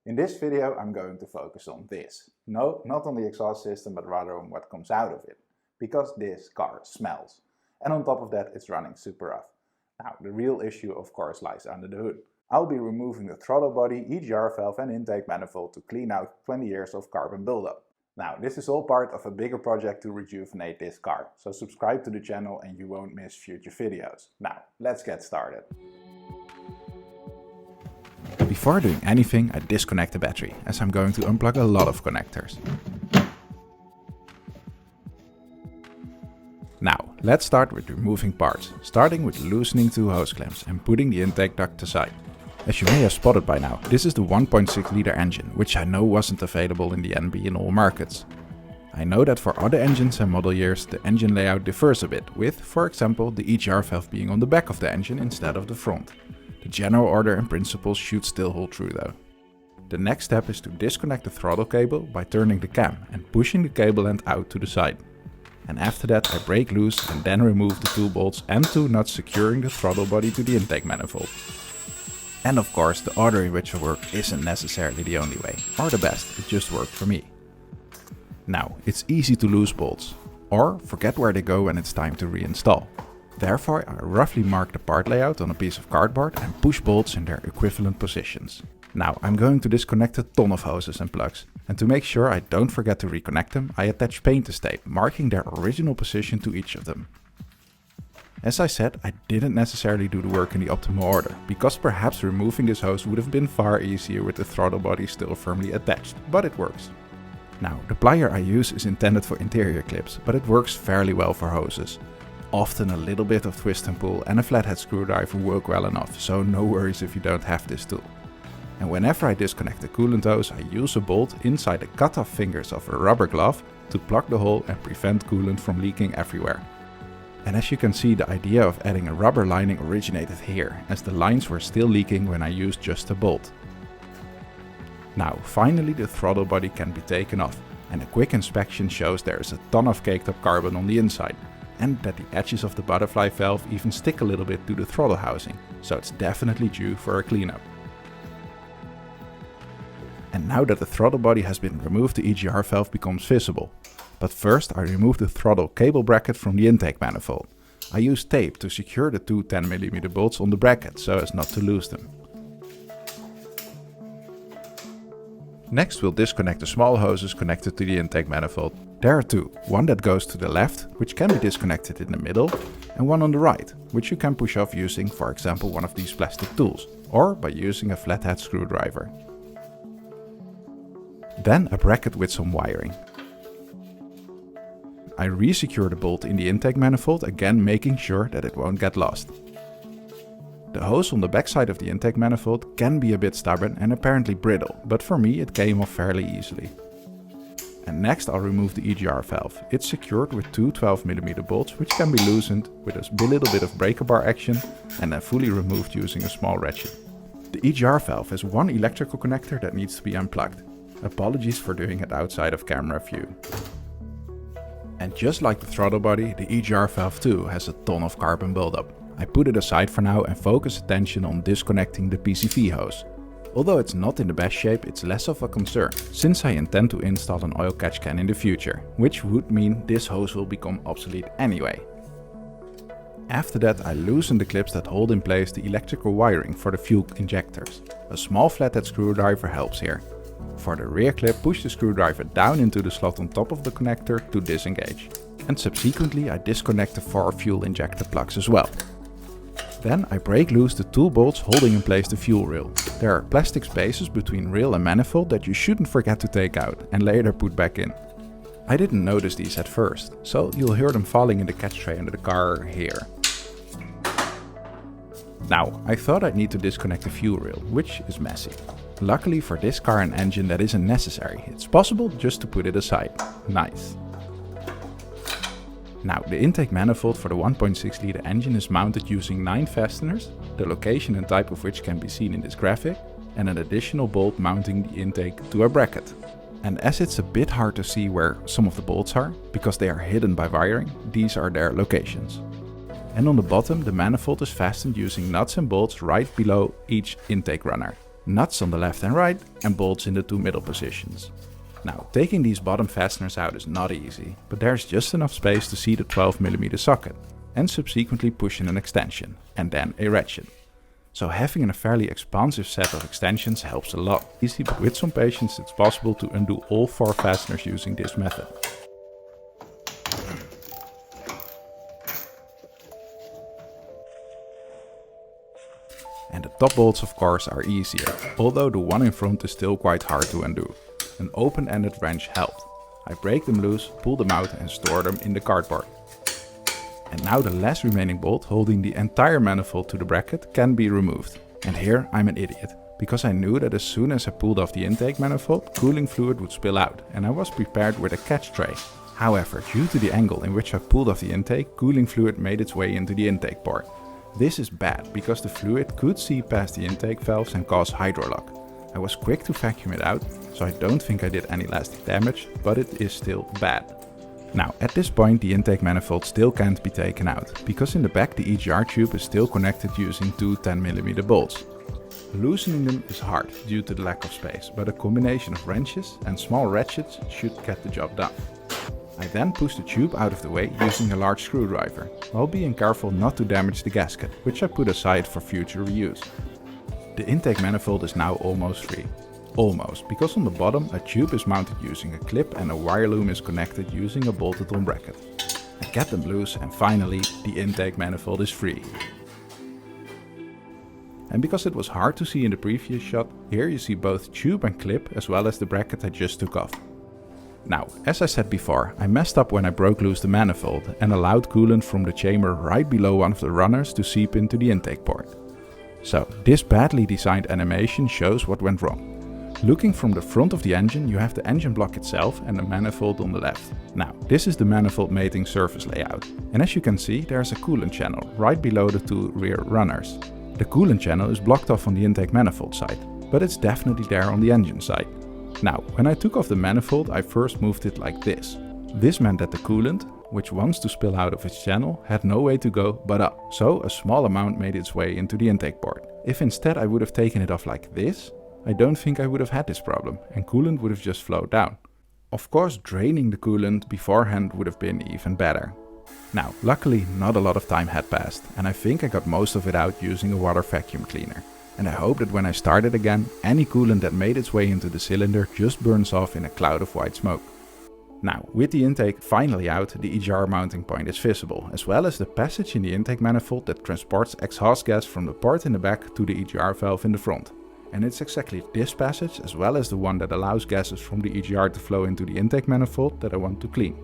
In this video I'm going to focus on this. No, not on the exhaust system, but rather on what comes out of it. Because this car smells. And on top of that it's running super rough. Now the real issue of course lies under the hood. I'll be removing the throttle body, EGR valve and intake manifold to clean out 20 years of carbon buildup. Now this is all part of a bigger project to rejuvenate this car. So subscribe to the channel and you won't miss future videos. Now let's get started. Before doing anything, I disconnect the battery, as I'm going to unplug a lot of connectors. Now, let's start with removing parts, starting with loosening two hose clamps and putting the intake duct aside. As you may have spotted by now, this is the 1.6 liter engine, which I know wasn't available in the NB in all markets. I know that for other engines and model years the engine layout differs a bit, with, for example, the EGR valve being on the back of the engine instead of the front. The general order and principles should still hold true though. The next step is to disconnect the throttle cable by turning the cam and pushing the cable end out to the side. And after that I break loose and then remove the two bolts and two nuts securing the throttle body to the intake manifold. And of course the order in which I work isn't necessarily the only way, or the best, it just worked for me. Now, it's easy to lose bolts, or forget where they go when it's time to reinstall. Therefore, I roughly mark the part layout on a piece of cardboard and push bolts in their equivalent positions. Now, I'm going to disconnect a ton of hoses and plugs, and to make sure I don't forget to reconnect them, I attach painter's tape, marking their original position to each of them. As I said, I didn't necessarily do the work in the optimal order, because perhaps removing this hose would have been far easier with the throttle body still firmly attached, but it works. Now, the plier I use is intended for interior clips, but it works fairly well for hoses. Often a little bit of twist and pull and a flathead screwdriver work well enough, so no worries if you don't have this tool. And whenever I disconnect the coolant hose, I use a bolt inside the cut-off fingers of a rubber glove to plug the hole and prevent coolant from leaking everywhere. And as you can see, the idea of adding a rubber lining originated here, as the lines were still leaking when I used just a bolt. Now finally the throttle body can be taken off, and a quick inspection shows there is a ton of caked up carbon on the inside. And that the edges of the butterfly valve even stick a little bit to the throttle housing, so it's definitely due for a cleanup. And now that the throttle body has been removed, the EGR valve becomes visible. But first I remove the throttle cable bracket from the intake manifold. I use tape to secure the two 10mm bolts on the bracket so as not to lose them. Next we'll disconnect the small hoses connected to the intake manifold. There are two, one that goes to the left, which can be disconnected in the middle, and one on the right, which you can push off using, for example, one of these plastic tools, or by using a flathead screwdriver. Then a bracket with some wiring. I re-secure the bolt in the intake manifold, again making sure that it won't get lost. The hose on the backside of the intake manifold can be a bit stubborn and apparently brittle, but for me it came off fairly easily. And next I'll remove the EGR valve. It's secured with two 12mm bolts, which can be loosened with a little bit of breaker bar action and then fully removed using a small ratchet. The EGR valve has one electrical connector that needs to be unplugged. Apologies for doing it outside of camera view. And just like the throttle body, the EGR valve too has a ton of carbon buildup. I put it aside for now and focus attention on disconnecting the PCV hose. Although it's not in the best shape, it's less of a concern, since I intend to install an oil catch can in the future, which would mean this hose will become obsolete anyway. After that I loosen the clips that hold in place the electrical wiring for the fuel injectors. A small flathead screwdriver helps here. For the rear clip, push the screwdriver down into the slot on top of the connector to disengage. And subsequently I disconnect the 4 fuel injector plugs as well. Then I break loose the two bolts holding in place the fuel rail. There are plastic spaces between rail and manifold that you shouldn't forget to take out and later put back in. I didn't notice these at first, so you'll hear them falling in the catch tray under the car here. Now, I thought I'd need to disconnect the fuel rail, which is messy. Luckily for this car and engine that isn't necessary, it's possible just to put it aside. Nice. Now, the intake manifold for the 1.6 liter engine is mounted using 9 fasteners, the location and type of which can be seen in this graphic, and an additional bolt mounting the intake to a bracket. And as it's a bit hard to see where some of the bolts are, because they are hidden by wiring, these are their locations. And on the bottom the manifold is fastened using nuts and bolts right below each intake runner. nuts on the left and right, and bolts in the two middle positions. Now, taking these bottom fasteners out is not easy, but there's just enough space to see the 12mm socket, and subsequently push in an extension, and then a ratchet. So having a fairly expansive set of extensions helps a lot. Easy, but with some patience it's possible to undo all 4 fasteners using this method. And the top bolts of course are easier, although the one in front is still quite hard to undo. An open-ended wrench helped. I break them loose, pull them out and store them in the cardboard. And now the last remaining bolt holding the entire manifold to the bracket can be removed. And here I'm an idiot, because I knew that as soon as I pulled off the intake manifold, cooling fluid would spill out, and I was prepared with a catch tray. However, due to the angle in which I pulled off the intake, cooling fluid made its way into the intake port. This is bad, because the fluid could seep past the intake valves and cause hydrolock. I was quick to vacuum it out, so I don't think I did any lasting damage, but it is still bad. Now, at this point the intake manifold still can't be taken out, because in the back the EGR tube is still connected using 2 10mm bolts. Loosening them is hard due to the lack of space, but a combination of wrenches and small ratchets should get the job done. I then push the tube out of the way using a large screwdriver, while being careful not to damage the gasket, which I put aside for future reuse. The intake manifold is now almost free. Almost, because on the bottom a tube is mounted using a clip and a wire loom is connected using a bolted on bracket. I get them loose and finally the intake manifold is free. And because it was hard to see in the previous shot, here you see both tube and clip as well as the bracket I just took off. Now, as I said before, I messed up when I broke loose the manifold and allowed coolant from the chamber right below one of the runners to seep into the intake port. So this badly designed animation shows what went wrong. Looking from the front of the engine, you have the engine block itself and the manifold on the left. Now, this is the manifold mating surface layout. And as you can see, there's a coolant channel right below the 2 rear runners. The coolant channel is blocked off on the intake manifold side, but it's definitely there on the engine side. Now, when I took off the manifold, I first moved it like this. This meant that the coolant, which wants to spill out of its channel, had no way to go but up. So a small amount made its way into the intake port. If instead I would have taken it off like this, I don't think I would have had this problem, and coolant would have just flowed down. Of course, draining the coolant beforehand would have been even better. Now, luckily not a lot of time had passed, and I think I got most of it out using a water vacuum cleaner. And I hope that when I start it again, any coolant that made its way into the cylinder just burns off in a cloud of white smoke. Now, with the intake finally out, the EGR mounting point is visible, as well as the passage in the intake manifold that transports exhaust gas from the port in the back to the EGR valve in the front. And it's exactly this passage, as well as the one that allows gases from the EGR to flow into the intake manifold, that I want to clean.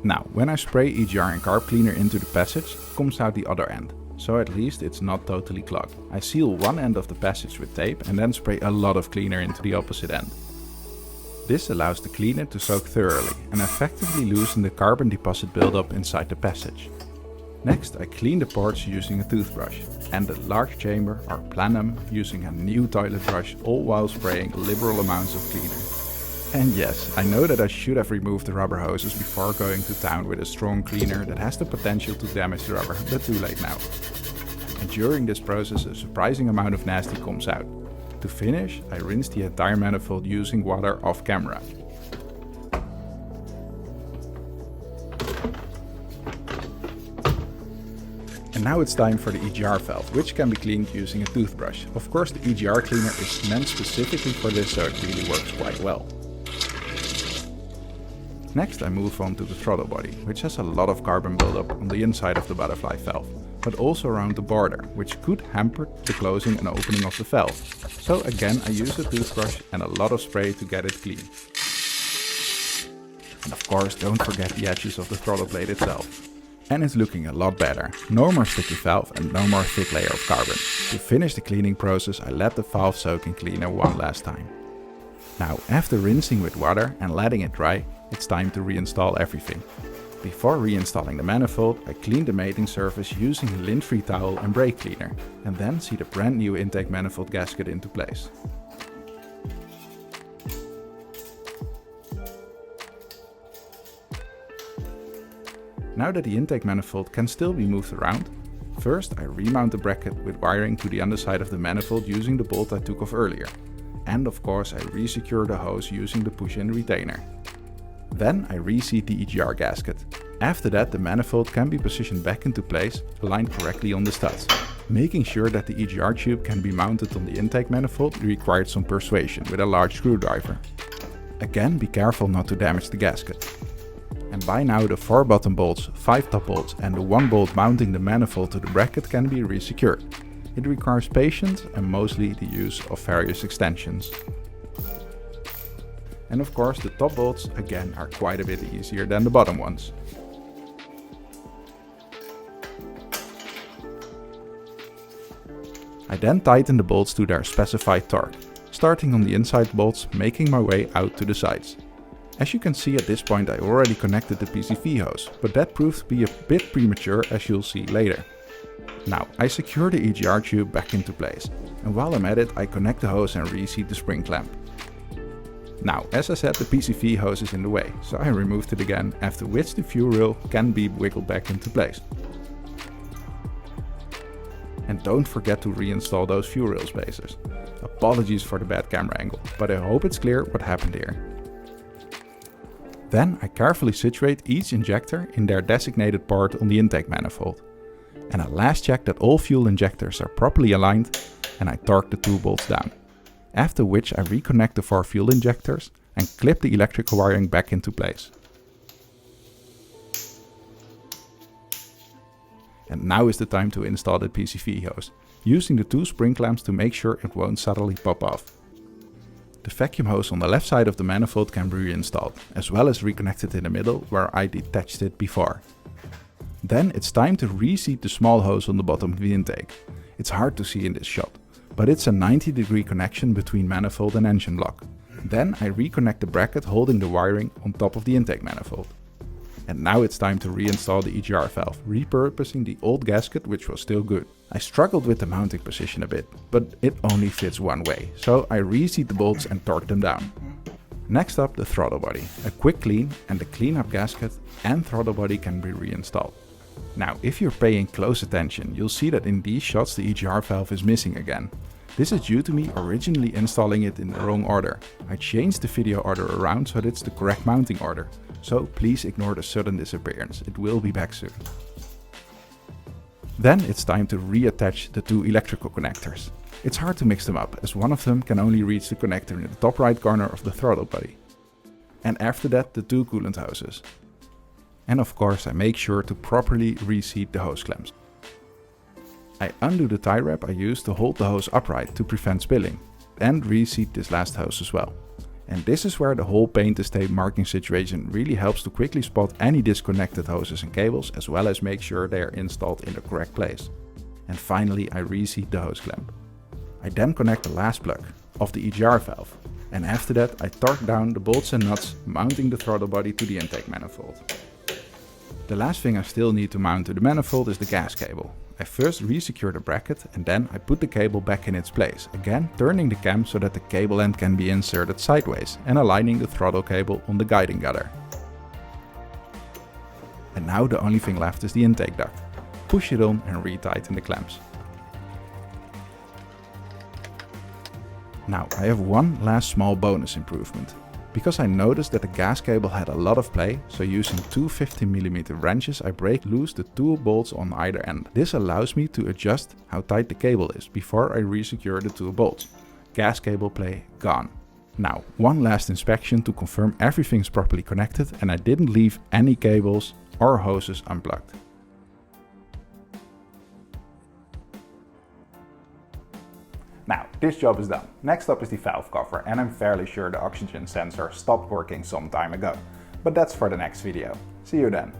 Now, when I spray EGR and carb cleaner into the passage, it comes out the other end, so at least it's not totally clogged. I seal one end of the passage with tape and then spray a lot of cleaner into the opposite end. This allows the cleaner to soak thoroughly and effectively loosen the carbon deposit buildup inside the passage. Next, I clean the ports using a toothbrush and the large chamber or plenum using a new toilet brush, all while spraying liberal amounts of cleaner. And yes, I know that I should have removed the rubber hoses before going to town with a strong cleaner that has the potential to damage the rubber, but too late now. And during this process a surprising amount of nasty comes out. To finish, I rinse the entire manifold using water off camera. And now it's time for the EGR valve, which can be cleaned using a toothbrush. Of course, the EGR cleaner is meant specifically for this, so it really works quite well. Next I move on to the throttle body, which has a lot of carbon buildup on the inside of the butterfly valve, but also around the border, which could hamper the closing and opening of the valve. So again I use a toothbrush and a lot of spray to get it clean. And of course don't forget the edges of the throttle blade itself. And it's looking a lot better. No more sticky valve and no more thick layer of carbon. To finish the cleaning process I let the valve soak in cleaner one last time. Now, after rinsing with water and letting it dry, it's time to reinstall everything. Before reinstalling the manifold, I clean the mating surface using a lint-free towel and brake cleaner, and then see the brand new intake manifold gasket into place. Now that the intake manifold can still be moved around, First, I remount the bracket with wiring to the underside of the manifold using the bolt I took off earlier. And of course I resecure the hose using the push-in retainer. Then I reseat the EGR gasket. After that the manifold can be positioned back into place, aligned correctly on the studs. Making sure that the EGR tube can be mounted on the intake manifold required some persuasion with a large screwdriver. Again, be careful not to damage the gasket. And by now the 4 bottom bolts, 5 top bolts and the 1 bolt mounting the manifold to the bracket can be resecured. It requires patience and mostly the use of various extensions. And of course the top bolts again are quite a bit easier than the bottom ones. I then tighten the bolts to their specified torque, starting on the inside bolts, making my way out to the sides. As you can see, at this point I already connected the PCV hose, but that proved to be a bit premature, as you'll see later. Now I secure the EGR tube back into place, and while I'm at it I connect the hose and reseat the spring clamp. Now, as I said, the PCV hose is in the way, so I removed it again, after which the fuel rail can be wiggled back into place. And don't forget to reinstall those fuel rail spacers. Apologies for the bad camera angle, but I hope it's clear what happened here. Then I carefully situate each injector in their designated part on the intake manifold. And I last check that all fuel injectors are properly aligned, and I torque the 2 bolts down. After which I reconnect the 4 fuel injectors and clip the electrical wiring back into place. And now is the time to install the PCV hose, using the 2 spring clamps to make sure it won't suddenly pop off. The vacuum hose on the left side of the manifold can be reinstalled, as well as reconnected in the middle where I detached it before. Then it's time to reseat the small hose on the bottom of the intake. It's hard to see in this shot, but it's a 90-degree connection between manifold and engine block. Then I reconnect the bracket holding the wiring on top of the intake manifold. And now it's time to reinstall the EGR valve, repurposing the old gasket which was still good. I struggled with the mounting position a bit, but it only fits one way, so I reseat the bolts and torque them down. Next up, the throttle body. A quick clean and the cleanup gasket and throttle body can be reinstalled. Now, if you're paying close attention, you'll see that in these shots the EGR valve is missing again. This is due to me originally installing it in the wrong order. I changed the video order around so that it's the correct mounting order. So please ignore the sudden disappearance, it will be back soon. Then it's time to reattach the 2 electrical connectors. It's hard to mix them up, as one of them can only reach the connector in the top right corner of the throttle body. And after that the 2 coolant hoses. And of course I make sure to properly reseat the hose clamps. I undo the tie wrap I used to hold the hose upright to prevent spilling, and reseat this last hose as well. And this is where the whole paint to tape marking situation really helps to quickly spot any disconnected hoses and cables, as well as make sure they are installed in the correct place. And finally I reseat the hose clamp. I then connect the last plug of the EGR valve, and after that I torque down the bolts and nuts mounting the throttle body to the intake manifold. The last thing I still need to mount to the manifold is the gas cable. I first resecure the bracket and then I put the cable back in its place, again turning the cam so that the cable end can be inserted sideways and aligning the throttle cable on the guiding gutter. And now the only thing left is the intake duct. Push it on and retighten the clamps. Now I have one last small bonus improvement. Because I noticed that the gas cable had a lot of play, so using 2 15mm wrenches I break loose the 2 bolts on either end. This allows me to adjust how tight the cable is before I resecure the 2 bolts. Gas cable play gone. Now, one last inspection to confirm everything's properly connected and I didn't leave any cables or hoses unplugged. Now, this job is done. Next up is the valve cover, and I'm fairly sure the oxygen sensor stopped working some time ago. But that's for the next video. See you then.